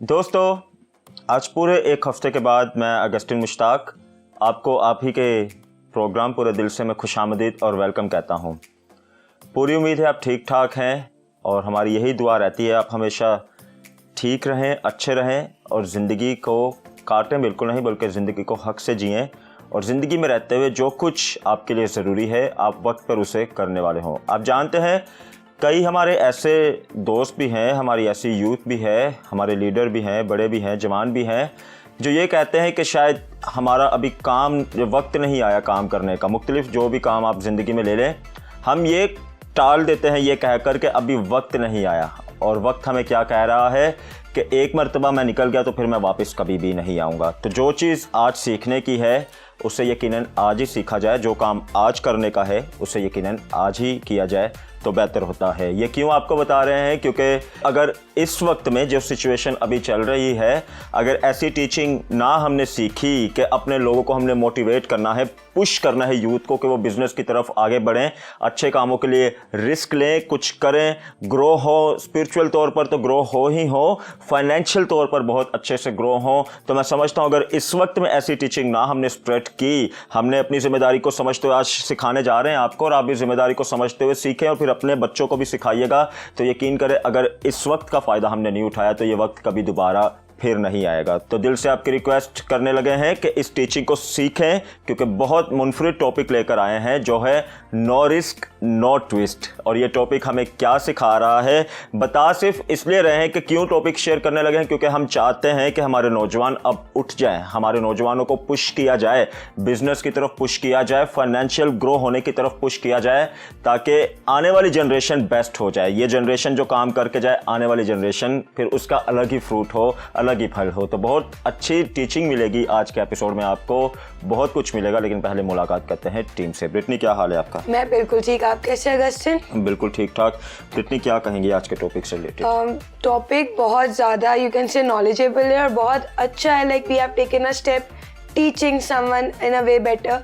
दोस्तों, आज पूरे एक हफ्ते के बाद मैं अगस्टिन मुश्ताक आपको आप ही के प्रोग्राम पूरे दिल से मैं खुशामदीद और वेलकम कहता हूँ। पूरी उम्मीद है आप ठीक ठाक हैं और हमारी यही दुआ रहती है आप हमेशा ठीक रहें, अच्छे रहें और ज़िंदगी को काटें बिल्कुल नहीं बल्कि ज़िंदगी को हक़ से जिएं और ज़िंदगी में रहते हुए जो कुछ आपके लिए ज़रूरी है आप वक्त पर उसे करने वाले हों। आप जानते हैं कई हमारे ऐसे दोस्त भी हैं, हमारी ऐसी यूथ भी है, हमारे लीडर भी हैं, बड़े भी हैं, जवान भी हैं जो ये कहते हैं कि शायद हमारा अभी वक्त नहीं आया काम करने का। मुख्तलिफ जो भी काम आप ज़िंदगी में ले लें, हम ये टाल देते हैं ये कह कर के अभी वक्त नहीं आया। और वक्त हमें क्या कह रहा है कि एक मर्तबा मैं निकल गया तो फिर मैं वापस कभी भी नहीं आऊँगा। तो जो चीज़ आज सीखने की है उसे यकीनन आज ही सीखा जाए, जो काम आज करने का है उसे यकीनन आज ही किया जाए तो बेहतर होता है। ये क्यों आपको बता रहे हैं, क्योंकि अगर इस वक्त में जो सिचुएशन अभी चल रही है, अगर ऐसी टीचिंग ना हमने सीखी कि अपने लोगों को हमने मोटिवेट करना है, पुश करना है यूथ को कि वो बिज़नेस की तरफ आगे बढ़ें, अच्छे कामों के लिए रिस्क लें, कुछ करें, ग्रो हो, स्पिरिचुअल तौर पर तो ग्रो हो ही हो, फाइनेंशियल तौर पर बहुत अच्छे से ग्रो हो, तो मैं समझता हूँ अगर इस वक्त में ऐसी टीचिंग ना हमने स्प्रेड की, हमने अपनी ज़िम्मेदारी को समझते हुए आज सिखाने जा रहे हैं आपको और आप भी ज़िम्मेदारी को समझते हुए सीखें और फिर अपने बच्चों को भी सिखाइएगा, तो यकीन करें अगर इस वक्त का फ़ायदा हमने नहीं उठाया तो ये वक्त कभी दोबारा फिर नहीं आएगा। तो दिल से आपकी रिक्वेस्ट करने लगे हैं कि इस टीचिंग को सीखें, क्योंकि बहुत मुनफरिद टॉपिक लेकर आए हैं जो है नो रिस्क नो ट्विस्ट। और ये टॉपिक हमें क्या सिखा रहा है, बता सिर्फ इसलिए रहे हैं कि क्यों टॉपिक शेयर करने लगे हैं, क्योंकि हम चाहते हैं कि हमारे नौजवान अब उठ जाएं, हमारे नौजवानों को पुश किया जाए, बिजनेस की तरफ पुश किया जाए, फाइनेंशियल ग्रो होने की तरफ पुश किया जाए, ताकि आने वाली जनरेशन बेस्ट हो जाए। ये जनरेशन जो काम करके जाए, आने वाली जनरेशन फिर उसका अलग ही फ्रूट हो, अलग ही फल हो। तो बहुत अच्छी टीचिंग मिलेगी आज के एपिसोड में, आपको बहुत कुछ मिलेगा। लेकिन पहले मुलाकात करते हैं टीम से। ब्रिटनी, क्या हाल है आपका? मैं बिल्कुल ठीक, आप कैसे अगस्टिन? बिल्कुल ठीक ठाक। ब्रिटनी, क्या कहेंगी आज के टॉपिक से रिलेटेड? टॉपिक बहुत ज़्यादा यू कैन से नॉलेजेबल है और बहुत अच्छा है। Like we have taken a step teaching someone in a way better,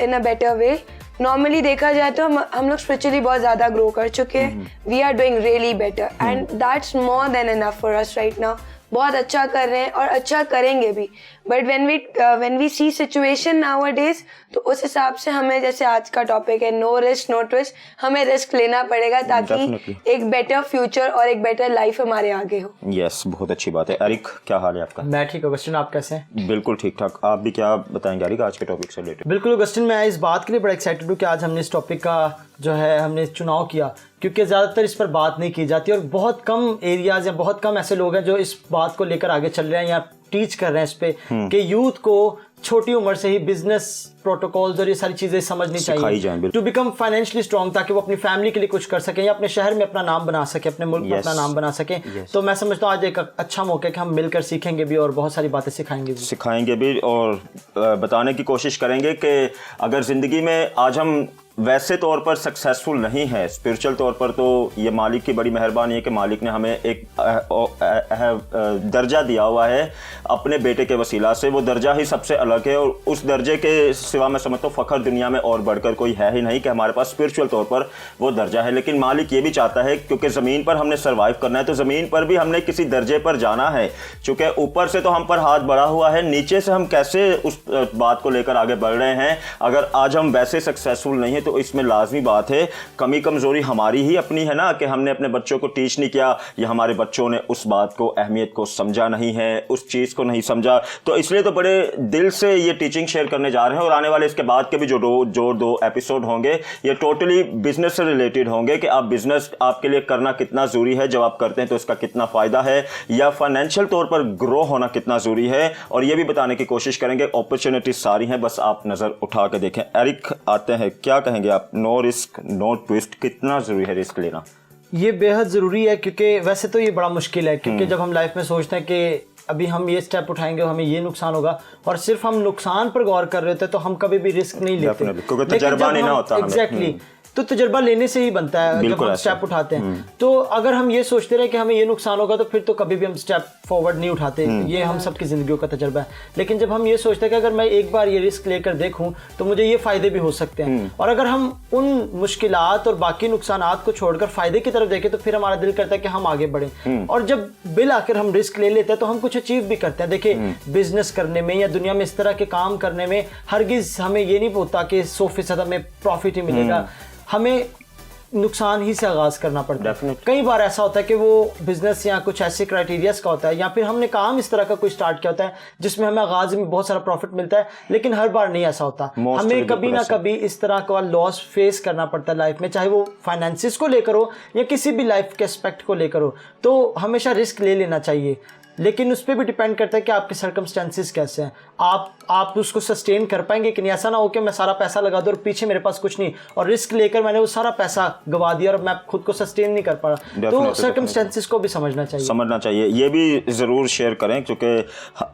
in a better way. Normally देखा जाए तो हम लोग स्पिरिचुअली बहुत ज़्यादा ग्रो कर चुके हैं। We are doing really better and that's more than enough for us right now. बहुत अच्छा कर रहे हैं और अच्छा करेंगे भी। But when we see situation nowadays, तो उस हिसाब से हमें, जैसे आज का टॉपिक है नो रिस्क नो ट्विस्ट, हमें रिस्क लेना पड़ेगा ताकि एक बेटर फ्यूचर और एक बेटर लाइफ हमारे आगे हो। यस, बहुत अच्छी बात है। एरिक, क्या हाल है आपका? मैं ठीक हूँ अगस्टिन, आप कैसे हैं? बिल्कुल ठीक ठाक। आप भी क्या बताएंगे एरिक आज के टॉपिक से रिलेटेड? बिल्कुल अगस्टिन, मैं इस बात के लिए बड़ा एक्साइटेड हूँ कि आज हमने इस टॉपिक का जो है हमने चुनाव किया, क्योंकि ज़्यादातर इस पर बात नहीं की जाती और बहुत कम एरियाज या बहुत कम ऐसे लोग हैं जो इस बात को लेकर आगे चल रहे हैं या टीच कर रहे हैं इस पे कि यूथ को छोटी उम्र से ही बिजनेस प्रोटोकॉल्स और ये सारी चीज़ें समझनी चाहिए टू बिकम फाइनेंशियली स्ट्रॉन्ग, ताकि वो अपनी फैमिली के लिए कुछ कर सकें या अपने शहर में अपना नाम बना सके, अपने मुल्क में अपना नाम बना सकें। तो मैं समझता हूँ आज एक अच्छा मौका है कि हम मिलकर सीखेंगे भी और बहुत सारी बातें सिखाएंगे भी और बताने की कोशिश करेंगे कि अगर ज़िंदगी में आज हम वैसे तौर पर सक्सेसफुल नहीं है, स्पिरिचुअल तौर पर, तो ये मालिक की बड़ी मेहरबानी है कि मालिक ने हमें एक दर्जा दिया हुआ है अपने बेटे के वसीला से। वो दर्जा ही सबसे अलग है और उस दर्जे के सिवा मैं समझता हूँ फ़ख्र दुनिया में और बढ़कर कोई है ही नहीं कि हमारे पास स्पिरिचुअल तौर पर वो दर्जा है। लेकिन मालिक ये भी चाहता है, क्योंकि ज़मीन पर हमने सर्वाइव करना है, तो ज़मीन पर भी हमने किसी दर्जे पर जाना है। चूँकि ऊपर से तो हम पर हाथ बढ़ा हुआ है, नीचे से हम कैसे उस बात को लेकर आगे बढ़ रहे हैं। अगर आज हम वैसे सक्सेसफुल नहीं है तो इसमें लाजमी बात है कमी कमज़ोरी हमारी ही अपनी है ना, कि हमने अपने बच्चों को टीच नहीं किया या हमारे बच्चों ने उस बात को, अहमियत को समझा नहीं है, उस चीज़ को नहीं समझा। तो इसलिए तो बड़े दिल से ये टीचिंग शेयर करने जा रहे हैं और आने वाले इसके बाद के भी जो दो एपिसोड होंगे ये टोटली बिजनेस से रिलेटेड होंगे कि आप बिजनेस आपके लिए करना कितना ज़रूरी है, जब आप करते हैं तो इसका कितना फ़ायदा है, या फाइनेंशियल तौर पर ग्रो होना कितना ज़रूरी है। और ये भी बताने की कोशिश करेंगे अपॉर्चुनिटीज सारी हैं, बस आप नज़र उठा के देखें। एरिक आते हैं, क्या कहेंगे आप? नो रिस्क नो ट्विस्ट, कितना ज़रूरी है रिस्क लेना? ये बेहद ज़रूरी है, क्योंकि वैसे तो ये बड़ा मुश्किल है, क्योंकि जब हम लाइफ में सोचते हैं कि अभी हम ये स्टेप उठाएंगे हमें ये नुकसान होगा और सिर्फ हम नुकसान पर गौर कर रहे थे तो हम कभी भी रिस्क नहीं लेते, क्योंकि तजर्बा नहीं ना होता। एग्जैक्टली तो तजुर्बा लेने से ही बनता है जब बिल्कुल हम ऐसा। स्टेप उठाते हैं। तो अगर हम ये सोचते रहे कि हमें ये नुकसान होगा तो फिर तो कभी भी हम स्टेप फॉरवर्ड नहीं उठाते। ये हम सबकी ज़िंदगियों का तजुर्बा है। लेकिन जब हम ये सोचते हैं कि अगर मैं एक बार ये रिस्क लेकर देखूं तो मुझे ये फ़ायदे भी हो सकते हैं, और अगर हम उन मुश्किलात और बाकी नुकसानात को छोड़कर फ़ायदे की तरफ देखें तो फिर हमारा दिल करता है कि हम आगे बढ़ें। और जब बिल आखिर हम रिस्क ले लेते हैं तो हम कुछ अचीव भी करते हैं। देखिए, बिजनेस करने में या दुनिया में इस तरह के काम करने में हरगिज़ हमें ये नहीं होता कि 100% हमें प्रॉफिट ही मिलेगा। हमें नुकसान ही से आगाज़ करना पड़ता है। Definitely. कई बार ऐसा होता है कि वो बिजनेस या कुछ ऐसे क्राइटेरियाज का होता है, या फिर हमने काम इस तरह का कोई स्टार्ट किया होता है जिसमें हमें आगाज में बहुत सारा प्रॉफिट मिलता है, लेकिन हर बार नहीं ऐसा होता। हमें कभी ना कभी इस तरह का लॉस फेस करना पड़ता है लाइफ में, चाहे वो फाइनेंसिस को लेकर हो या किसी भी लाइफ के एस्पेक्ट को लेकर हो। तो हमेशा रिस्क ले लेना चाहिए, लेकिन उस पर भी डिपेंड करता है कि आपके सर्कमस्टेंसेस कैसे हैं। आप उसको सस्टेन कर पाएंगे कि नहीं। ऐसा ना हो कि मैं सारा पैसा लगा दूं और पीछे मेरे पास कुछ नहीं, और रिस्क लेकर मैंने वो सारा पैसा गवा दिया और मैं खुद को सस्टेन नहीं कर पा रहा। तो सर्कमस्टेंसेस को भी समझना चाहिए। ये भी ज़रूर शेयर करें, क्योंकि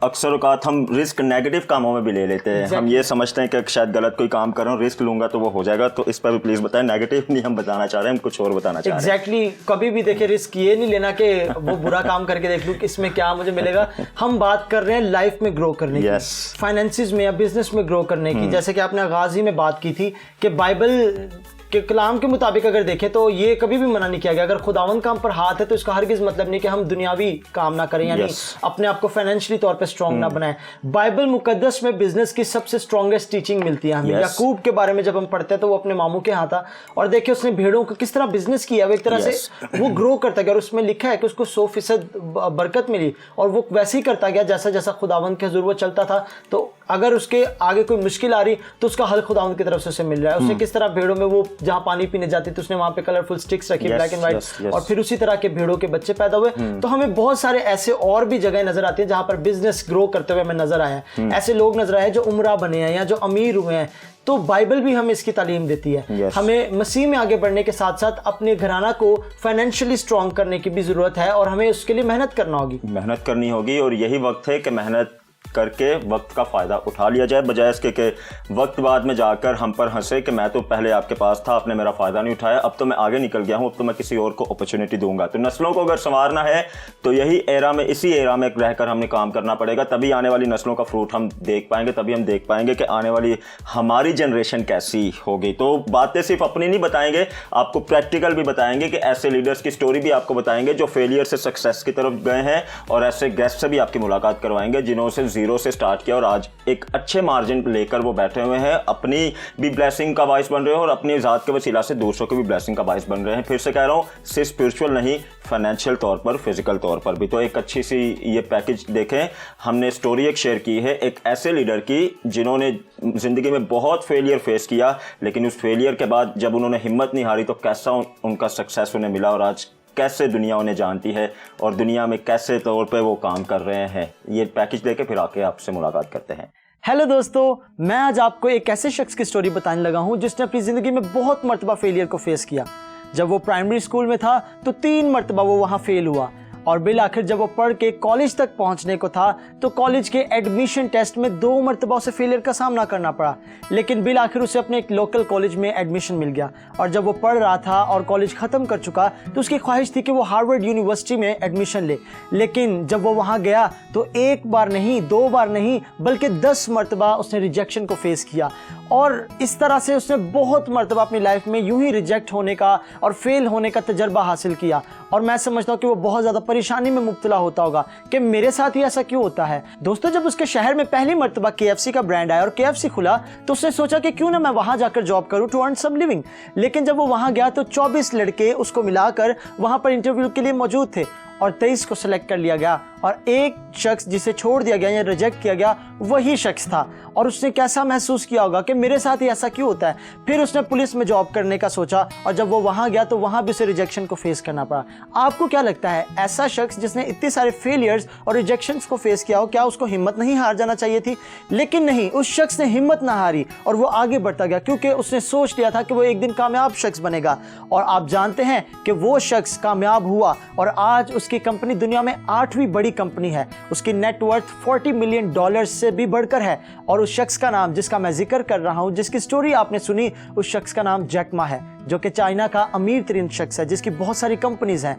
अक्सर औकात हम रिस्क नेगेटिव कामों में भी ले लेते हैं। हम ये समझते हैं कि शायद गलत कोई काम कर रहा हूँ, रिस्क लूंगा तो वो हो जाएगा। तो इस पर भी प्लीज़ बताएं, नेगेटिव नहीं हम बताना चाह रहे हैं, हम कुछ और बताना चाह रहे हैं। एग्जैक्टली, कभी भी देखिए रिस्क ये नहीं लेना कि वो बुरा काम करके देख लूँ कि इसमें क्या मुझे मिलेगा। हम बात कर रहे हैं लाइफ में ग्रो करने की, फाइनेंसिस में या बिजनेस में ग्रो करने की। जैसे कि आपने आगाज ही में बात की थी कि बाइबल के कलाम के मुताबिक अगर देखें तो ये कभी भी मना नहीं किया गया। अगर खुदावंद काम पर हाथ है तो इसका हरगिज मतलब नहीं कि हम दुनियावी काम ना करें, यानी अपने आप को फाइनेंशियली तौर पे स्ट्रॉन्ग ना बनाएं। बाइबल मुकद्दस में बिजनेस की सबसे स्ट्रॉन्गेस्ट टीचिंग मिलती है हमें। याकूब के बारे में जब हम पढ़ते हैं तो वो अपने मामू के यहाँ था, और देखिए उसने भेड़ों का किस तरह बिजनेस किया, वो एक तरह से वो ग्रो करता गया, और उसमें लिखा है कि उसको 100% बरकत मिली, और वो वैसे ही करता गया जैसा जैसा खुदावंद के हुजूर वो चलता था। तो अगर उसके आगे कोई मुश्किल आ रही तो उसका हल खुदावंद की तरफ से उसे मिल रहा है। उसने किस तरह भेड़ों में वो जहाँ पानी पीने जाती तो उसने वहाँ पे कलरफुल स्टिक्स रखी, ब्लैक एंड व्हाइट, और फिर उसी तरह के भेड़ों के बच्चे पैदा हुए। तो हमें बहुत सारे ऐसे और भी जगह नजर आती है जहाँ पर बिजनेस ग्रो करते हुए हमें नजर आया है। ऐसे लोग नजर आए जो उमरा बने हैं या जो अमीर हुए हैं। तो बाइबल भी हमें इसकी तालीम देती है। हमें मसीह में आगे बढ़ने के साथ साथ अपने घराना को फाइनेंशियली स्ट्रॉन्ग करने की भी जरूरत है, और हमें उसके लिए मेहनत करनी होगी। और यही वक्त है कि मेहनत करके वक्त का फ़ायदा उठा लिया जाए, बजाय इसके कि वक्त बाद में जाकर हम पर हंसे कि मैं तो पहले आपके पास था, आपने मेरा फ़ायदा नहीं उठाया, अब तो मैं आगे निकल गया हूँ, अब तो मैं किसी और को अपॉर्चुनिटी दूंगा। तो नस्लों को अगर संवारना है तो यही एरा में, इसी एरा में रहकर हमने काम करना पड़ेगा। तभी आने वाली नस्लों का फ्रूट हम देख पाएंगे, तभी हम देख पाएंगे कि आने वाली हमारी जनरेशन कैसी होगी। तो बातें सिर्फ अपनी नहीं बताएंगे, आपको प्रैक्टिकल भी बताएंगे कि ऐसे लीडर्स की स्टोरी भी आपको बताएंगे जो फेलियर से सक्सेस की तरफ गए हैं, और ऐसे गेस्ट से भी आपकी मुलाकात करवाएंगे जिन्होंने जीरो से स्टार्ट किया और आज एक अच्छे मार्जिन लेकर वो बैठे हुए हैं, अपनी भी ब्लेसिंग का बाइस बन रहे हैं और अपनी ज़ात के वसीला से दूसरों की भी ब्लेसिंग का बाइस बन रहे हैं। फिर से कह रहा हूँ, सिर्फ स्पिरिचुअल नहीं, फाइनेंशियल तौर पर, फिजिकल तौर पर भी। तो एक अच्छी सी ये पैकेज देखें। हमने स्टोरी एक शेयर की है एक ऐसे लीडर की जिन्होंने ज़िंदगी में बहुत फेलियर फेस किया, लेकिन उस फेलियर के बाद जब उन्होंने हिम्मत नहीं हारी तो कैसा उनका सक्सेस उन्हें मिला, और आज कैसे दुनिया उन्हें जानती है और दुनिया में कैसे तौर पे वो काम कर रहे हैं। ये पैकेज लेके फिर आके आपसे मुलाकात करते हैं। हेलो दोस्तों, मैं आज आपको एक ऐसे शख्स की स्टोरी बताने लगा हूं जिसने अपनी ज़िंदगी में बहुत मर्तबा फेलियर को फेस किया। जब वो प्राइमरी स्कूल में था तो 3 मर्तबा वो वहाँ फेल हुआ, और बिल आखिर जब वो पढ़ के कॉलेज तक पहुंचने को था तो कॉलेज के एडमिशन टेस्ट में 2 मरतबा उसे फेलियर का सामना करना पड़ा। लेकिन बिल आखिर उसे अपने एक लोकल कॉलेज में एडमिशन मिल गया, और जब वो पढ़ रहा था और कॉलेज ख़त्म कर चुका तो उसकी ख्वाहिश थी कि वो हार्वर्ड यूनिवर्सिटी में एडमिशन ले। लेकिन जब वो वहाँ गया तो 1 बार नहीं, 2 बार नहीं, बल्कि 10 मरतबा उसने रिजेक्शन को फेस किया, और इस तरह से उसने बहुत मरतबा अपनी लाइफ में यूं ही रिजेक्ट होने का और फेल होने का तजर्बा हासिल किया। और मैं समझता हूँ कि वो बहुत ज़्यादा परेशानी में मुब्तला होता होगा कि मेरे साथ ही ऐसा क्यों होता है। दोस्तों, जब उसके शहर में पहली मरतबा KFC का ब्रांड आया और KFC खुला तो उसने सोचा कि क्यों ना मैं वहाँ जाकर जॉब करूँ टू अर्न सम लिविंग। लेकिन जब वो वहाँ गया तो 24 लड़के उसको मिलाकर वहाँ पर इंटरव्यू के लिए मौजूद थे, और 23 को सिलेक्ट कर लिया गया, और एक शख्स जिसे छोड़ दिया गया या रिजेक्ट किया गया वही शख्स था। और उसने कैसा महसूस किया होगा कि मेरे साथ ही ऐसा क्यों होता है। फिर उसने पुलिस में जॉब करने का सोचा, और जब वो वहाँ गया तो वहाँ भी उसे रिजेक्शन को फेस करना पड़ा। आपको क्या लगता है, ऐसा शख्स जिसने इतने सारे फेलियर्स और रिजेक्शंस को फेस किया हो, क्या उसको हिम्मत नहीं हार जाना चाहिए थी? लेकिन नहीं, उस शख्स ने हिम्मत ना हारी और वो आगे बढ़ता गया, क्योंकि उसने सोच लिया था कि वो एक दिन कामयाब शख्स बनेगा। और आप जानते हैं कि वो शख्स कामयाब हुआ और आज उसकी कंपनी दुनिया में 8वीं बड़ी बड़ी कंपनी है, उसकी नेटवर्थ $40 मिलियन से भी बढ़कर है। और उस शख्स का नाम जिसका मैं जिक्र कर रहा हूँ, जिसकी स्टोरी आपने सुनी, उस शख्स का नाम जैक मा है, जो कि चाइना का अमीर तरीन शख्स है, जिसकी बहुत सारी कंपनीज हैं।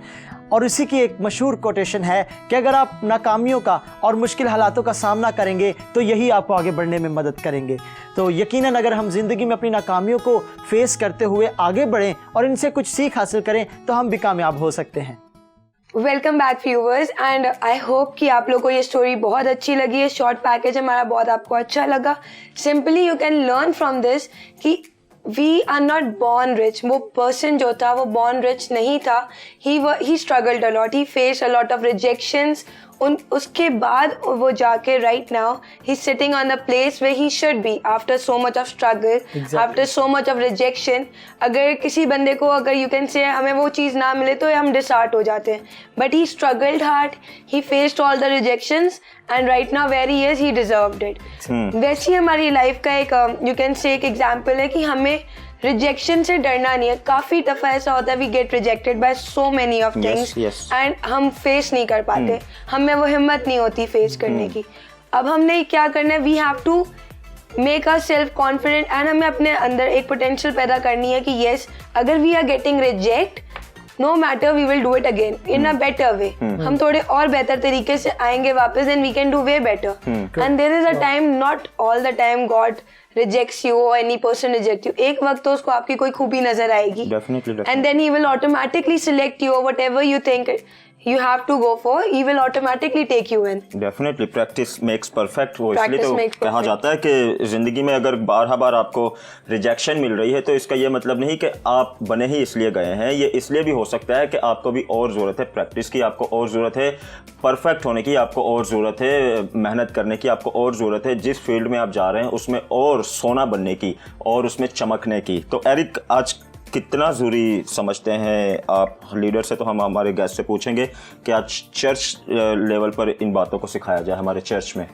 और इसी की एक मशहूर कोटेशन है कि अगर आप नाकामियों का और मुश्किल हालातों का सामना करेंगे तो यही आपको आगे बढ़ने में मदद करेंगे। तो यकीनन अगर हम ज़िंदगी में अपनी नाकामियों को फेस करते हुए आगे बढ़ें और इनसे कुछ सीख हासिल करें तो हम भी कामयाब हो सकते हैं। Welcome back viewers, and I hope कि आप लोगों को ये स्टोरी बहुत अच्छी लगी है। शॉर्ट पैकेज हमारा बहुत आपको अच्छा लगा। Simply you can learn from this कि we are not born rich. वो पर्सन जो था वो बॉर्न रिच नहीं था। He struggled a lot, he faced a lot of rejections. उसके बाद वो जाके right now he sitting on the place way he should be after so much of struggle, after so much of rejection. अगर किसी बंदे को अगर you can say हमें वो चीज़ ना मिले तो हम डिसहार्ट हो जाते हैं, but he struggled hard, he faced all the rejections and right now where he is, he deserved it. वैसी हमारी लाइफ का एक यू कैन से एक एग्जाम्पल है कि हमें रिजेक्शन से डरना नहीं है। काफ़ी दफ़ा ऐसा होता है we get rejected by so many of things and हम फेस नहीं कर पाते, हमें वो हिम्मत नहीं होती फेस करने की। अब हमने क्या करना है, we have to make us self confident and हमें अपने अंदर एक पोटेंशियल पैदा करनी है कि येस, अगर we are getting reject, no matter, we will do it again in a better way. हम थोड़े और बेहतर तरीके से आएंगे वापस and we can do way better. And there is a time, not all the time God rejects you or any person reject you. एक वक्त तो उसको आपकी कोई खूबी नजर आएगी, and then he will automatically select you or whatever you think you have to go for, he will automatically take you in. Definitely, practice makes perfect। वो इसलिए तो कहा जाता है कि जिंदगी में अगर बार आपको रिजेक्शन मिल रही है तो इसका ये मतलब नहीं कि आप बने ही इसलिए गए हैं। ये इसलिए भी हो सकता है कि आपको भी और ज़रूरत है प्रैक्टिस की, आपको और ज़रूरत है परफेक्ट होने की, आपको और ज़रूरत है मेहनत करने की, आपको और ज़रूरत है जिस फील्ड में आप जा रहे हैं उसमें और सोना बनने की और उसमें चमकने की। तो एरिक, आज कितना ज़रूरी समझते हैं आप लीडर से, तो हम हमारे गेस्ट से पूछेंगे कि आज चर्च लेवल पर इन बातों को सिखाया जाए हमारे चर्च में।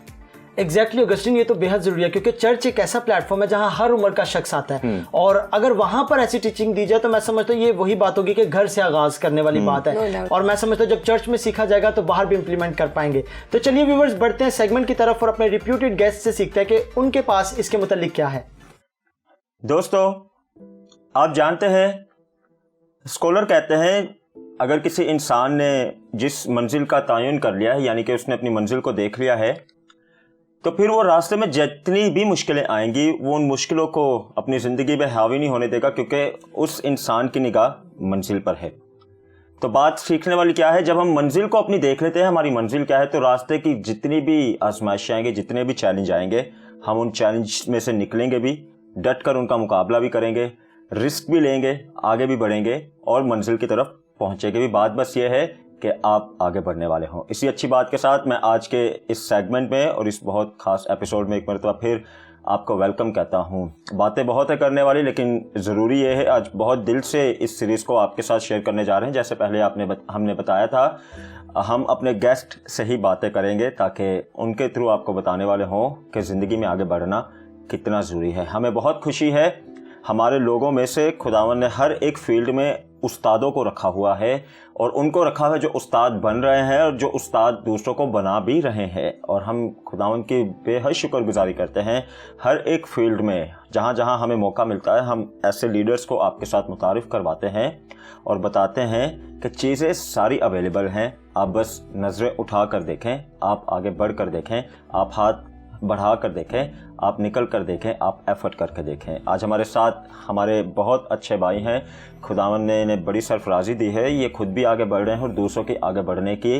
एग्जैक्टली अगस्टिन, ये तो बेहद ज़रूरी है क्योंकि चर्च एक ऐसा प्लेटफॉर्म है जहाँ हर उम्र का शख्स आता है और अगर वहाँ पर ऐसी टीचिंग दी जाए तो मैं समझता हूँ ये वही बात होगी कि घर से आगाज़ करने वाली बात है। और मैं समझता हूँ जब चर्च में सीखा जाएगा तो बाहर भी इम्प्लीमेंट कर पाएंगे। तो चलिए व्यूवर्स, बढ़ते हैं सेगमेंट की तरफ और अपने रिप्यूटेड गेस्ट से सीखते हैं कि उनके पास इसके मुतालिक क्या है। दोस्तों, आप जानते हैं, स्कॉलर कहते हैं अगर किसी इंसान ने जिस मंजिल का तयन कर लिया है, यानी कि उसने अपनी मंजिल को देख लिया है, तो फिर वो रास्ते में जितनी भी मुश्किलें आएंगी वो उन मुश्किलों को अपनी ज़िंदगी में हावी नहीं होने देगा, क्योंकि उस इंसान की निगाह मंजिल पर है। तो बात सीखने वाली क्या है, जब हम मंजिल को अपनी देख लेते हैं, हमारी मंजिल क्या है, तो रास्ते की जितनी भी आजमाइशें आएंगी, जितने भी चैलेंज आएंगे, हम उन चैलेंज में से निकलेंगे भी, डट कर उनका मुकाबला भी करेंगे, रिस्क भी लेंगे, आगे भी बढ़ेंगे और मंजिल की तरफ पहुंचेंगे भी। बात बस ये है कि आप आगे बढ़ने वाले हों। इसी अच्छी बात के साथ मैं आज के इस सेगमेंट में और इस बहुत खास एपिसोड में एक मरतबा फिर आपको वेलकम कहता हूं। बातें बहुत है करने वाली, लेकिन ज़रूरी ये है आज बहुत दिल से इस सीरीज़ को आपके साथ शेयर करने जा रहे हैं। जैसे पहले हमने बताया था, हम अपने गेस्ट से ही बातें करेंगे ताकि उनके थ्रू आपको बताने वाले हों कि ज़िंदगी में आगे बढ़ना कितना ज़रूरी है। हमें बहुत खुशी है, हमारे लोगों में से खुदावन ने हर एक फील्ड में उस्तादों को रखा हुआ है और उनको रखा है जो उस्ताद बन रहे हैं और जो उस्ताद दूसरों को बना भी रहे हैं। और हम खुदावन की बेहद शुक्रगुजारी करते हैं, हर एक फील्ड में जहाँ जहाँ हमें मौका मिलता है हम ऐसे लीडर्स को आपके साथ मुतारिफ़ करवाते हैं और बताते हैं कि चीज़ें सारी अवेलेबल हैं, आप बस नज़रें उठा कर देखें, आप आगे बढ़ कर देखें, आप हाथ बढ़ा कर देखें, आप निकल कर देखें, आप एफर्ट करके देखें। आज हमारे साथ हमारे बहुत अच्छे भाई हैं, खुदावन ने इन्हें बड़ी सरफराजी दी है, ये खुद भी आगे बढ़ रहे हैं और दूसरों के आगे बढ़ने की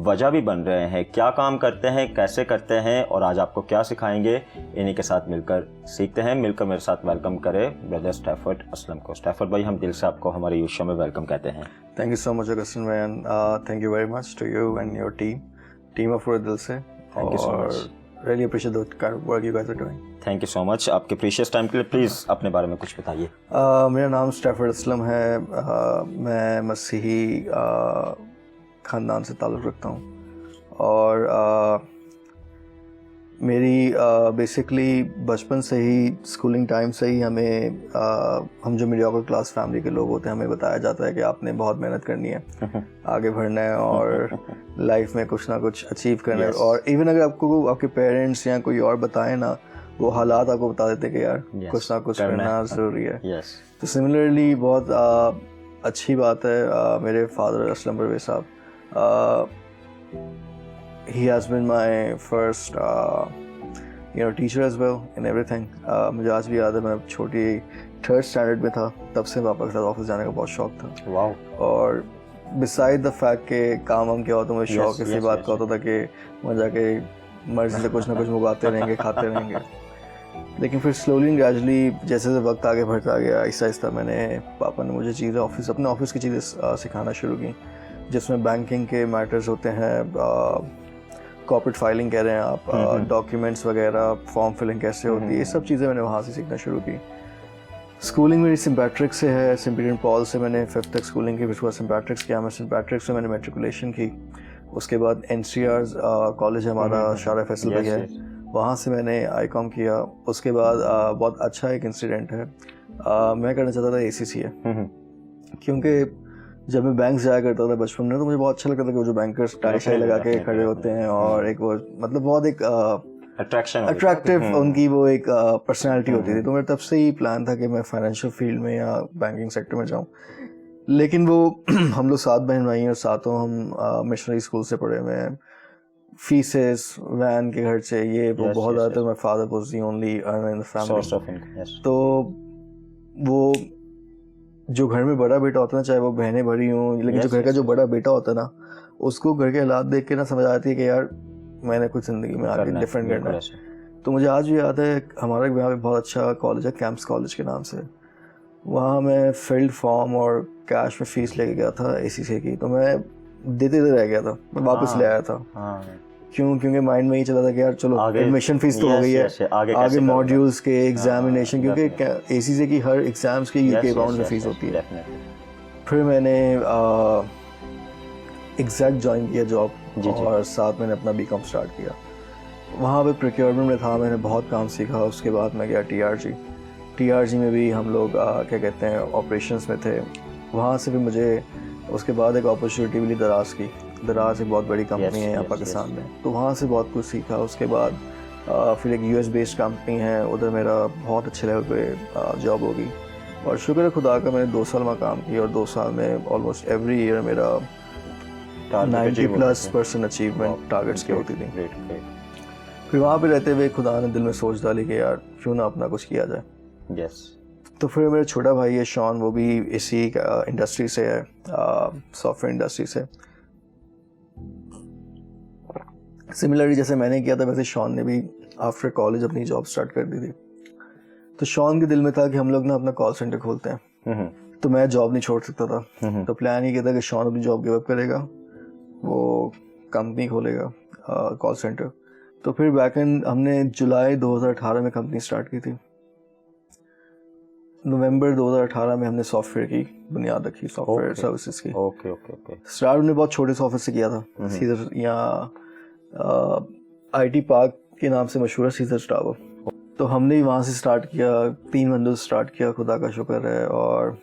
वजह भी बन रहे हैं। क्या काम करते हैं, कैसे करते हैं और आज आपको क्या सिखाएंगे, इन्हीं के साथ मिलकर सीखते हैं। मिलकर मेरे साथ वेलकम करें ब्रदर स्टैफर्ड असलम को। स्टैफर्ड भाई, हम दिल से आपको हमारे यूथ शो में वेलकम कहते हैं। Thank you so much Augustin भाई, and thank you very much to you and your team of पूरे दिल से। Thank you so much, really appreciate the kind of work you guys are doing. Thank you so much. आपके precious time के लिए please अपने बारे में कुछ बताइए। मेरा नाम स्टैफर्ड असलम है, मैं मसीही ख़ानदान से ताल्लुक़ रखता हूँ और मेरी बेसिकली बचपन से ही स्कूलिंग टाइम से ही हम जो मीडियोकर क्लास फैमिली के लोग होते हैं हमें बताया जाता है कि आपने बहुत मेहनत करनी है, आगे बढ़ना है और लाइफ में कुछ ना कुछ अचीव करना है। और इवन अगर आपको आपके पेरेंट्स या कोई और बताए ना, वो हालात आपको बता देते कि यार कुछ ना कुछ करना ज़रूरी है। तो सिमिलरली बहुत अच्छी बात है, मेरे फादर असलम परवेज़ साहब, he has been my first teacher as well in everything. मुझे आज भी याद है, मैं छोटी 3rd स्टैंडर्ड में था, तब से पापा के साथ ऑफिस जाने का बहुत शौक था। वाओ। और बिसाइड द फैक्ट के काम हम क्या होता है, मुझे शौक इसी बात का होता था कि वहाँ जाके मर्जी से कुछ ना कुछ मंगाते रहेंगे, खाते रहेंगे। लेकिन फिर स्लोली एंड ग्रेजुअली जैसे जैसे वक्त आगे बढ़ता गया, आहिस्ता आहिस्ता पापा ने मुझे चीज़ें अपने ऑफिस की चीज़ें सिखाना शुरू की, जिसमें बैंकिंग के मैटर्स होते हैं, कॉर्पोरेट फाइलिंग कह रहे हैं आप, डॉक्यूमेंट्स वगैरह, फॉर्म फिलिंग कैसे होती है, ये सब चीज़ें मैंने वहाँ से सीखना शुरू की। स्कूलिंग मेरी सेंट पैट्रिक से है, सेंट पीटर एंड पॉल से मैंने 5th तक स्कूलिंग की, फिर उसके बाद सेंट पैट्रिक्स किया, मैं सेंट पैट्रिक्स से मैंने मेट्रिकुलेशन की। उसके बाद NCR कॉलेज हमारा शारा फैसल में है, वहाँ से मैंने ICOM किया। उसके बाद बहुत अच्छा एक इंसिडेंट है, मैं करना चाहता था ACCA, क्योंकि जब मैं बैंक जाया करता था बचपन में तो मुझे बहुत अच्छा लगता था कि वो जो बैंकर्स टाई शाई लगा के खड़े होते हैं और एक वो मतलब बहुत एक अट्रैक्टिव उनकी वो एक पर्सनालिटी होती थी। तो मेरा तब से ही प्लान था कि मैं फाइनेंशियल फील्ड में या बैंकिंग सेक्टर में जाऊं। लेकिन वो हम लोग 7 बहन भाई हैं और सातों हम मिशनरी स्कूल से पढ़े हुए हैं, फीसेस, वैन के खर्चे, ये वो बहुत ज़्यादा था। My father was the only earner in the family. तो वो जो घर में बड़ा बेटा होता है ना, चाहे वो बहनें बड़ी हों, लेकिन जो घर का जो बड़ा बेटा होता है ना, उसको घर के हालात देख के ना समझ आती है कि यार मैंने कुछ ज़िंदगी में आगे डिफरेंट करना है। तो मुझे आज भी याद है, हमारा यहाँ पे बहुत अच्छा कॉलेज है कैंप्स कॉलेज के नाम से, वहाँ मैं फिल्ड फॉर्म और कैश में फ़ीस लेके गया था ACCA की। तो मैं देते रह गया था, मैं वापस ले आया था। क्योंकि माइंड में ही चला था कि यार चलो एडमिशन फीस तो हो गई है, आगे मॉड्यूल्स के एग्जामिनेशन, क्योंकि ACCA की हर एग्जाम्स की UK अकाउंट में फीस होती है। फिर मैंने एग्जैक्ट ज्वाइन किया जॉब और साथ मैंने अपना BCom स्टार्ट किया। वहाँ पे प्रोक्योरमेंट में था, मैंने बहुत काम सीखा। उसके बाद मैं गया TRG में भी हम लोग क्या कहते हैं ऑपरेशंस में थे। वहाँ से भी मुझे उसके बाद एक अपॉर्चुनिटी मिली दराज एक बहुत बड़ी कंपनी है यहाँ पाकिस्तान में, तो वहाँ से बहुत कुछ सीखा। उसके बाद फिर एक US बेस्ड कंपनी है, उधर मेरा बहुत अच्छे लेवल पे जॉब होगी और शुक्र है खुदा का, मैंने 2 साल में काम किया और 2 साल में ऑलमोस्ट एवरी ईयर मेरा 90+ अचीवमेंट टारगेट्स की होती थी। फिर वहाँ पे रहते हुए खुदा ने दिल में सोच डाली कि यार क्यों ना अपना कुछ किया जाए। तो फिर मेरा छोटा भाई है शॉन, वो भी इसी इंडस्ट्री से है, सॉफ्टवेयर इंडस्ट्री से। सिमिलरली जैसे मैंने किया था वैसे शॉन ने भी आफ्टर कॉलेज अपनी जॉब स्टार्ट कर दी थी। तो शॉन के दिल में था कि हम लोग ना अपना कॉल सेंटर खोलते हैं, तो मैं जॉब नहीं छोड़ सकता था। तो प्लान ये किया था कि शॉन अपनी जॉब गिव अप करेगा, वो कंपनी खोलेगा कॉल सेंटर। तो फिर बैकएंड हमने जुलाई 2018 में कंपनी स्टार्ट की थी। नवंबर 2018 में हमने सॉफ्टवेयर की बुनियाद रखी, सॉफ्टवेयर सर्विसेज की। ओके। स्टार्ट हमने बहुत छोटे से ऑफिस से किया था, सीधर यहाँ IT पार्क के नाम से मशहूर है, सीजर टावर। तो हमने वहाँ से स्टार्ट किया, 3 बंदों से स्टार्ट किया, खुदा का शुक्र है। और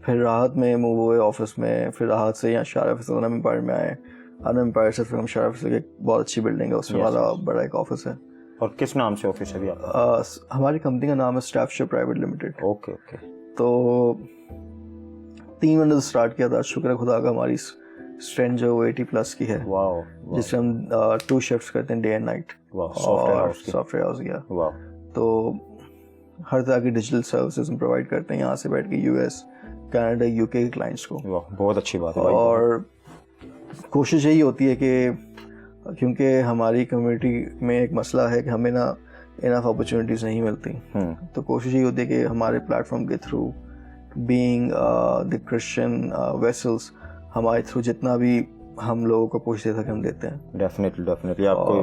फिर राहत में मूव हुए ऑफिस में, फिर राहत से यहाँ शारा फैसल अनम एम्पायर में आए। अनम एम्पायर से फिर हम शारा फैसल की एक बहुत अच्छी बिल्डिंग है, उसमें वाला बड़ा एक ऑफिस है। और किस नाम से ऑफिस है अभी आपका? हमारी कंपनी का नाम है स्टाफशेयर प्राइवेट लिमिटेड। ओके। तो 3 बंदों से स्टार्ट किया था, शुक्र है खुदा का, हमारी स्ट्रेंथ जो 80+ की है, जिससे हम 2 शिफ्ट्स करते हैं, day and night. Software house गया। तो हर तरह की डिजिटल सर्विसेज हम प्रोवाइड करते हैं यहाँ से बैठ के US, कनाडा, UK के क्लाइंट्स को। बहुत अच्छी बात है। और कोशिश यही होती है कि क्योंकि हमारी कम्युनिटी में एक मसला है कि हमें ना इनफ अपॉर्चुनिटीज़ नहीं मिलती, तो कोशिश यही होती है कि हमारे प्लेटफॉर्म के through, being the Christian vessels, हमारे थ्रू जितना भी हम लोगों को पुश देता कि हम देते हैं। डेफिनेटली आपको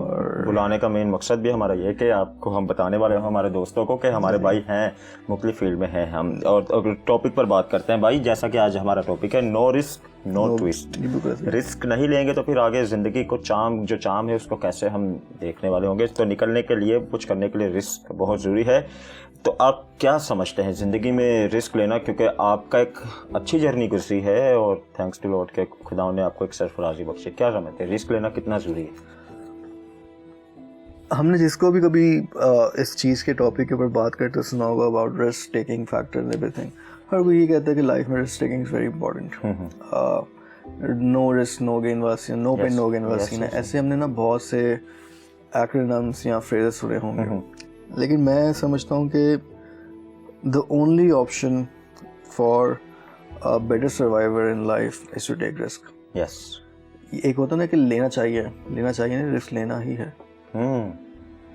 बुलाने का मेन मकसद भी हमारा ये है कि आपको हम बताने वाले हैं हमारे दोस्तों को कि हमारे भाई हैं, मुख्तलिफ फील्ड में हैं हम। और टॉपिक पर बात करते हैं भाई, जैसा कि आज हमारा टॉपिक है no risk no twist. Risk नहीं लेंगे तो फिर आगे ज़िंदगी को जो चाम है उसको कैसे हम देखने वाले होंगे। तो निकलने के लिए, कुछ करने के लिए रिस्क बहुत ज़रूरी है। तो आप क्या समझते हैं ज़िंदगी में रिस्क लेना, क्योंकि आपका एक अच्छी जर्नी गुजरी है और थैंक्स टू लॉर्ड के खुदाओं ने आपको एक सरफराजी बख्शी, क्या समझते हैं रिस्क लेना कितना ज़रूरी है? हमने जिसको भी कभी इस चीज़ के टॉपिक के ऊपर बात करते सुना होगा about risk taking factor and everything, हर कोई ये कहता है कि लाइफ में risk taking is very important. No risk no gain वाला scene, no pain no gain वाला सीन है। ऐसे हमने ना बहुत से एक्रोनिम्स या फ्रेजेस सुने होंगे, लेकिन मैं समझता हूँ कि the only option for a better survivor in life is to take risk. Yes, एक होता ना कि लेना चाहिए नहीं, रिस्क लेना ही है।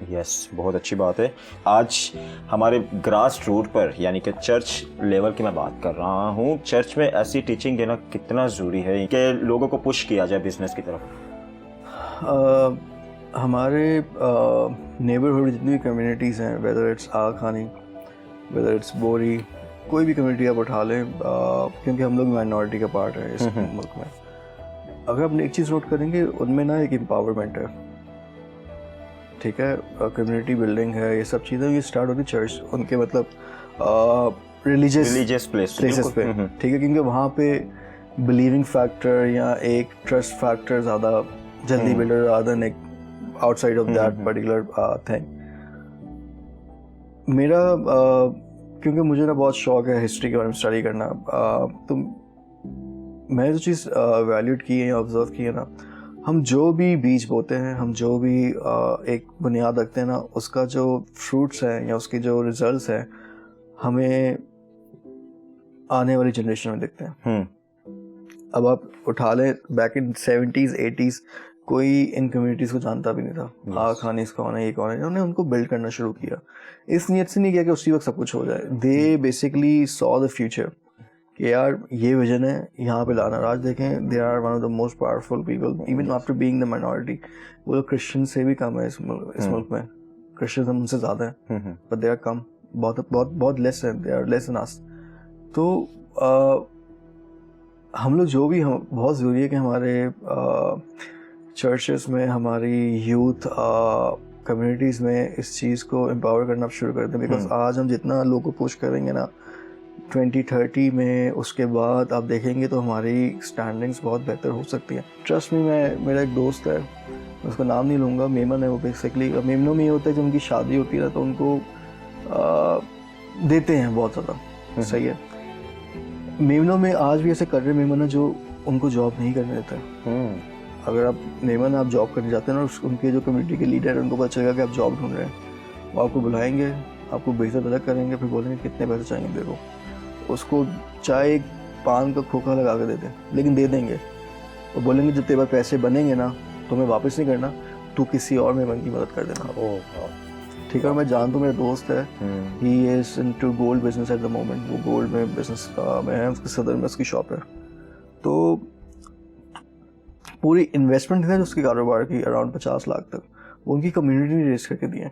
यस, बहुत अच्छी बात है। आज हमारे ग्रास रूट पर, यानी कि चर्च लेवल की मैं बात कर रहा हूँ, चर्च में ऐसी टीचिंग देना कितना ज़रूरी है कि लोगों को पुश किया जाए बिजनेस की तरफ। हमारे नेबरहुड जितनी भी कम्युनिटीज़ हैं, वेदर इट्स आगा खानी, वेदर इट्स बोरी, कोई भी कम्युनिटी आप उठा लें, क्योंकि हम लोग माइनॉरिटी का पार्ट है इस मुल्क में। अगर आप एक चीज़ नोट करेंगे, उनमें ना एक एम्पावरमेंट है, ठीक है, कम्युनिटी बिल्डिंग है, ये सब चीज़ें ये स्टार्ट होती चर्च, उनके मतलब रिलीजियस प्लेसेस पे, ठीक है, क्योंकि वहाँ पे बिलीविंग फैक्टर या एक ट्रस्ट फैक्टर ज़्यादा जल्दी बिल्डर rather than एक outside of that particular thing। मेरा क्योंकि मुझे ना बहुत शौक है हिस्ट्री के बारे में स्टडी करना, तो मैंने जो चीज़ वैल्यूड की है या ऑब्जर्व की है ना, हम जो भी बीज बोते हैं, हम जो भी एक बुनियाद रखते हैं ना, उसका जो फ्रूट्स हैं या उसके जो रिजल्ट्स हैं हमें आने वाली जनरेशन में दिखते हैं। अब आप उठा लें, बैक इन 70s 80s कोई इन कम्युनिटीज़ को जानता भी नहीं था। आगा खानी कौन है, ये कौन है, उन्होंने उनको बिल्ड करना शुरू किया। इस नीयत से नहीं किया कि उसी वक्त सब कुछ हो जाए। They basically saw the future कि यार ये विजन है, यहाँ पे लाना। आज देखें, they are one of the most powerful people even after being the minority. वो लोग क्रिश्चियन से भी कम है इस मुल्क में, क्रिश्चियन उनसे ज़्यादा है, बट दे आर कम, बहुत लेस है, दे आर लेस इन अस। तो हम लोग जो भी, हम बहुत ज़रूरी है कि हमारे चर्चेस में, हमारी यूथ कम्युनिटीज़ में इस चीज़ को एम्पावर करना शुरू कर दें। बिकॉज आज हम जितना लोगों को पुश करेंगे ना 2030 में, उसके बाद आप देखेंगे तो हमारी स्टैंडिंग्स बहुत बेहतर हो सकती हैं। ट्रस्ट में, मेरा एक दोस्त है, उसका नाम नहीं लूँगा, मेमन है वो बेसिकली। मेमनों में ये होता है जब उनकी शादी होती है ना तो उनको देते हैं बहुत ज़्यादा, सही है। मेमनों में आज भी ऐसे कर रहे मेमन है जो उनको जॉब नहीं करने देते। अगर आप मेमन आप जॉब करने जाते हैं ना, उनके जो कम्युनिटी के लीडर हैं उनको पता चलेगा कि आप जॉब ढूंढ रहे हैं, वो आपको बुलाएंगे, आपको बेइज्जत अलग करेंगे, फिर बोलेंगे कितने पैसे चाहिए देखो, उसको चाहे एक पान का खोखा लगा के देते, लेकिन दे देंगे। और बोलेंगे जब तेरे पास पैसे बनेंगे ना तो हमें वापस नहीं करना, तू किसी और मेमन की मदद कर देना। ठीक है, मैं जानता हूँ, मेरा दोस्त है, he is into gold business at the moment. वो गोल्ड में बिजनेस में है, उसके सदर में उसकी शॉप है। तो पूरी इन्वेस्टमेंट है जो उसके कारोबार की अराउंड 50 लाख तक, वो उनकी कम्युनिटी ने रेस करके दिए।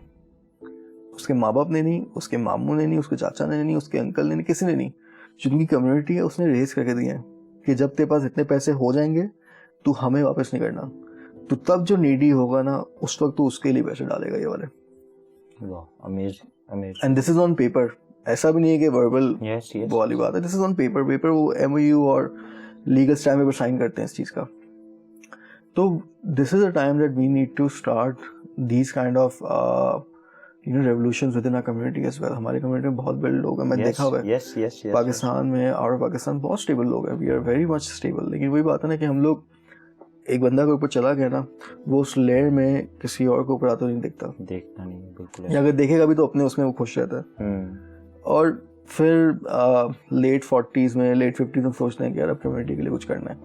उसके माँ बाप ने नहीं, उसके मामू ने नहीं, उसके चाचा ने नहीं, उसके अंकल ने नहीं, किसी ने नहीं। जो उनकी कम्युनिटी है उसने रेस करके दिए हैं कि जब तेरे पास इतने पैसे हो जाएंगे तो हमें वापस नहीं करना। तो तब जो नीडी होगा ना, उस वक्त तो उसके लिए पैसे डालेगा ये वाले। And this is on paper, ऐसा भी नहीं है कि वर्बल वो वाली बात है। दिस इज ऑन पेपर वो MOU और लीगल स्टैम्प पेपर साइन करते हैं इस चीज़ का। तो this is a time that we need to start these kind of revolutions within our community as well। हमारी कम्युनिटी में बहुत बड़े लोग हैं, मैं देखा हुआ है। पाकिस्तान में, आउट ऑफ पाकिस्तान बहुत स्टेबल लोग हैं, we are very much stable. लेकिन वही बात है ना कि हम लोग, एक बंदा के ऊपर चला गया ना, वो उस लेयर में किसी और के ऊपर आता नहीं देखता नहीं, बिल्कुल। या अगर देखेगा भी तो अपने उसमें वो खुश रहता है। और फिर लेट 40s में, लेट 50s में सोचते हैं कि यार अब कम्युनिटी के लिए कुछ करना है,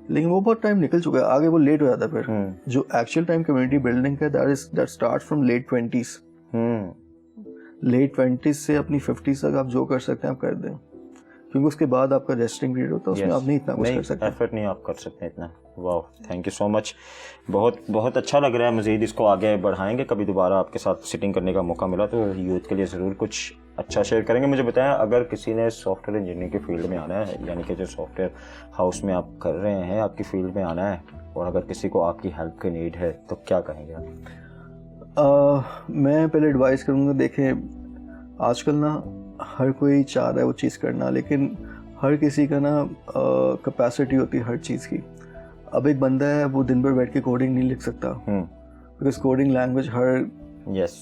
लेकिन वो बहुत टाइम निकल चुका है, आगे वो लेट हो जाता है। फिर जो एक्चुअल टाइम कम्युनिटी बिल्डिंग का that starts from late 20s। Late 20s से अपनी 50s तक आप जो कर सकते हैं आप कर दें, क्योंकि उसके बाद आपका रेस्टिंग पीरियड होता है, उसमें आप नहीं इतना कुछ कर सकते, एफर्ट नहीं आप कर सकते इतना। वाह, थैंक यू सो मच। बहुत बहुत अच्छा लग रहा है। मज़ीद इसको आगे बढ़ाएंगे, कभी दोबारा आपके साथ सिटिंग करने का मौका मिला तो यूथ के लिए ज़रूर कुछ अच्छा शेयर करेंगे। मुझे बताएं, अगर किसी ने सॉफ्टवेयर इंजीनियरिंग की फील्ड में आना है, यानी कि जो सॉफ्टवेयर हाउस में आप कर रहे हैं, आपकी फील्ड में आना है, और अगर किसी को आपकी हेल्प की नीड है तो क्या कहेंगे आप? मैं पहले एडवाइस करूँगा, देखें आजकल ना हर कोई चाह रहा है वो चीज़ करना, लेकिन हर किसी का ना कैपेसिटी होती है हर चीज़ की। अब एक बंदा है वो दिन भर बैठ के कोडिंग नहीं लिख सकता, because coding language her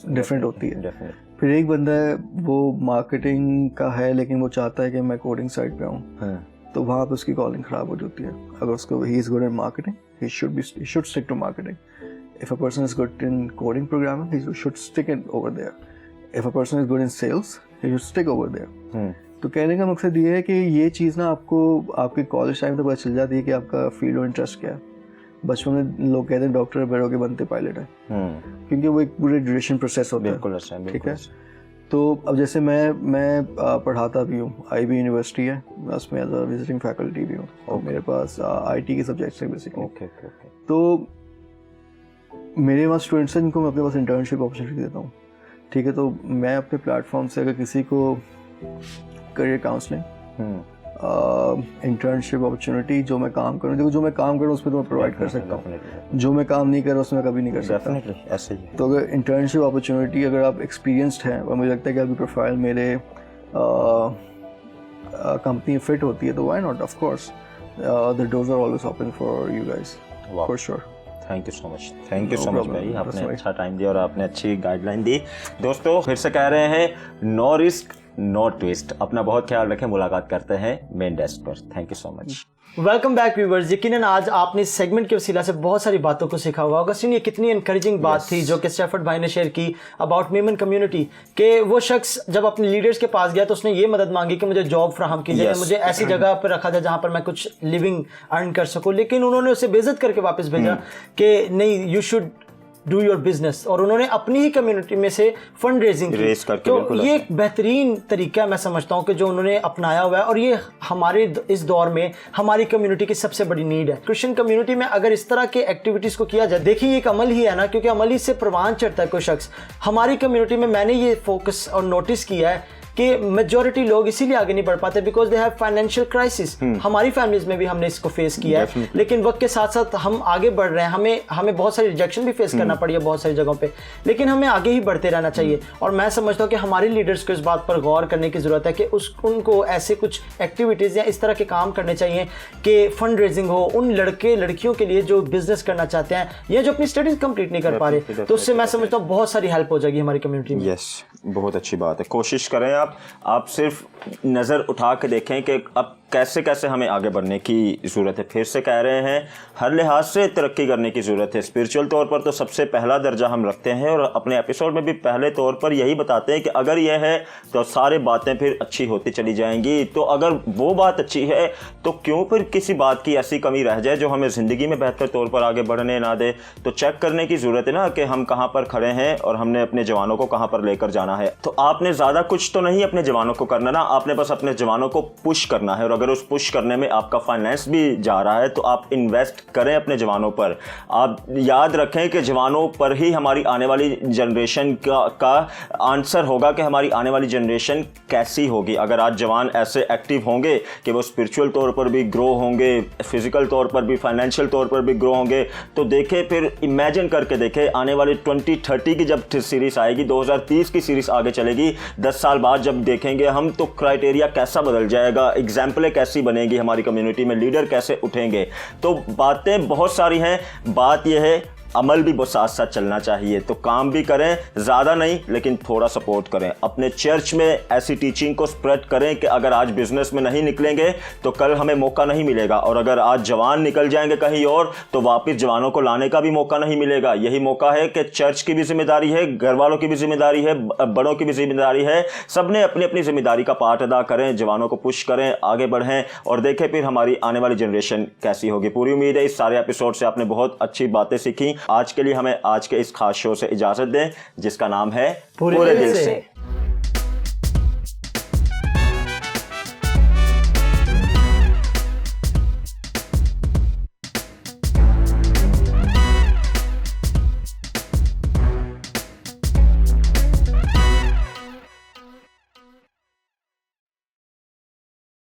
different होती है। फिर एक बंदा है वो मार्केटिंग का है, लेकिन वो चाहता है कि मैं कोडिंग साइड पे आऊँ, तो वहाँ पे उसकी कॉलिंग ख़राब हो जाती है। अगर उसको he is good in marketing, he should stick to marketing. If a person is good in coding programming, he should stick it over there. If a person is good in sales, he should stick over there. तो कहने का मकसद ये है कि ये चीज़ ना आपको आपके कॉलेज टाइम तो पता चल जाती है कि आपका फील्ड और इंटरेस्ट क्या है। बचपन में लोग कहते हैं डॉक्टर बड़े होके बनते पायलट है, क्योंकि वो एक पूरे ड्यूरेशन प्रोसेस होता है। ठीक है, तो अब जैसे मैं पढ़ाता भी हूँ, IB यूनिवर्सिटी है, मैं उसमें एज अ विजिटिंग फैकल्टी भी हूँ, और मेरे पास IT के सब्जेक्ट्स हैं बेसिकली। तो मेरे वहाँ स्टूडेंट्स हैं जिनको मैं अपने पास इंटर्नशिप अपॉर्चुनिटी देता हूँ। ठीक है, तो मैं अपने प्लेटफॉर्म से अगर किसी को करियर काउंसलिंग, इंटर्नशिप अपॉर्चुनिटी, जो मैं काम करूँ, देखो जो मैं काम करूँ उसमें तो मैं प्रोवाइड कर सकता हूँ, जो मैं काम नहीं कर रहा उसमें मैं कभी नहीं कर सकता। ऐसे ही। तो अगर इंटर्नशिप अपॉर्चुनिटी, अगर आप एक्सपीरियंस्ड हैं और मुझे लगता है कि आपकी प्रोफाइल मेरे कंपनी फिट होती है, तो why not, of course the doors are always open for you guys, for sure. Thank you so much, thank you so much भाई, आपने अच्छा टाइम दिया और आपने अच्छी गाइडलाइन दी। दोस्तों फिर से कह रहे हैं, नो रिस्क नो ट्विस्ट। अपना बहुत ख्याल रखें, मुलाकात करते हैं मेन डेस्क पर। Thank you so much. Welcome back viewers. यकीनन आज आपने इस सेगमेंट के वसीला से बहुत सारी बातों को सीखा होगा। ऑगस्टिन, ये कितनी एनकरेजिंग बात थी जो कि स्टैफर्ड भाई ने शेयर की अबाउट मेमन कम्युनिटी, कि वो शख्स जब अपने लीडर्स के पास गया तो उसने ये मदद मांगी कि मुझे जॉब फ्राहम की जाए, मुझे ऐसी जगह पर रखा जाए जहाँ पर मैं कुछ लिविंग अर्न कर सकूँ, लेकिन उन्होंने उसे बेइज्जत करके वापस भेजा कि नहीं, you should do your business, और उन्होंने अपनी ही कम्युनिटी में से फंड रेजिंग की। तो ये एक बेहतरीन तरीका मैं समझता हूँ कि जो उन्होंने अपनाया हुआ है, और ये हमारे इस दौर में हमारी कम्युनिटी की सबसे बड़ी नीड है। क्रिश्चियन कम्युनिटी में अगर इस तरह के एक्टिविटीज़ को किया जाए, देखिए एक अमल ही है ना, क्योंकि अमल ही से प्रवान चढ़ता है कोई शख्स। हमारी कम्युनिटी में मैंने ये फोकस और नोटिस किया है कि मेजॉरिटी लोग इसीलिए आगे नहीं बढ़ पाते because they have financial crisis. हमारी फैमिलीज में भी हमने इसको फेस किया है, लेकिन वक्त के साथ साथ हम आगे बढ़ रहे हैं। हमें बहुत सारी रिजेक्शन भी फेस करना पड़ी है बहुत सारी जगहों पे, लेकिन हमें आगे ही बढ़ते रहना चाहिए। और मैं समझता हूँ कि हमारे लीडर्स को इस बात पर गौर करने की ज़रूरत है कि उनको ऐसे कुछ एक्टिविटीज़ या इस तरह के काम करने चाहिए कि फंड रेजिंग हो उन लड़के लड़कियों के लिए जो बिजनेस करना चाहते हैं या जो अपनी स्टडीज कंप्लीट नहीं कर पा रहे। तो उससे मैं समझता हूँ बहुत सारी हेल्प हो जाएगी हमारी कम्युनिटी में। यस, बहुत अच्छी बात है। कोशिश करें आप सिर्फ नज़र उठा के देखें कि अब कैसे कैसे हमें आगे बढ़ने की ज़रूरत है। फिर से कह रहे हैं, हर लिहाज से तरक्की करने की ज़रूरत है। स्पिरिचुअल तौर पर तो सबसे पहला दर्जा हम रखते हैं, और अपने एपिसोड में भी पहले तौर पर यही बताते हैं कि अगर यह है तो सारी बातें फिर अच्छी होती चली जाएंगी। तो अगर वो बात अच्छी है तो क्यों फिर किसी बात की ऐसी कमी रह जाए जो हमें ज़िंदगी में बेहतर तौर पर आगे बढ़ने ना दे। तो चेक करने की ज़रूरत है ना कि हम कहाँ पर खड़े हैं और हमने अपने जवानों को कहाँ पर लेकर जाना है। तो आपने ज़्यादा कुछ तो नहीं अपने जवानों को करना ना, आपने बस अपने जवानों को पुश करना है। और अगर उस पुश करने में आपका फाइनेंस भी जा रहा है तो आप इन्वेस्ट करें अपने जवानों पर। आप याद रखें कि जवानों पर ही हमारी आने वाली जनरेशन का आंसर होगा कि हमारी आने वाली जनरेशन कैसी होगी। अगर आज जवान ऐसे एक्टिव होंगे कि वो स्पिरिचुअल तौर पर भी ग्रो होंगे, फिजिकल तौर पर भी, फाइनेंशियल तौर पर भी ग्रो होंगे, तो देखें, फिर इमेजिन करके देखें आने वाली 2030 की जब सीरीज आएगी, 2030 की सीरीज आगे चलेगी, 10 साल बाद जब देखेंगे हम, तो क्राइटेरिया कैसा बदल जाएगा, एग्जाम्पलें कैसी बनेगी हमारी कम्युनिटी में, लीडर कैसे उठेंगे। तो बातें बहुत सारी हैं, बात यह है अमल भी साथ साथ चलना चाहिए। तो काम भी करें, ज़्यादा नहीं लेकिन थोड़ा सपोर्ट करें। अपने चर्च में ऐसी टीचिंग को स्प्रेड करें कि अगर आज बिजनेस में नहीं निकलेंगे तो कल हमें मौका नहीं मिलेगा, और अगर आज जवान निकल जाएंगे कहीं और तो वापस जवानों को लाने का भी मौका नहीं मिलेगा। यही मौका है कि चर्च की भी जिम्मेदारी है, घर वालों की भी जिम्मेदारी है, बड़ों की भी जिम्मेदारी है, सबने अपनी अपनी जिम्मेदारी का पार्ट अदा करें, जवानों को पुश करें, आगे बढ़ें और देखें फिर हमारी आने वाली जनरेशन कैसी होगी। पूरी उम्मीद है इस सारे एपिसोड से आपने बहुत अच्छी बातें सीखी। आज के लिए हमें आज के इस खास शो से इजाजत दें जिसका नाम है पूरे दिल से।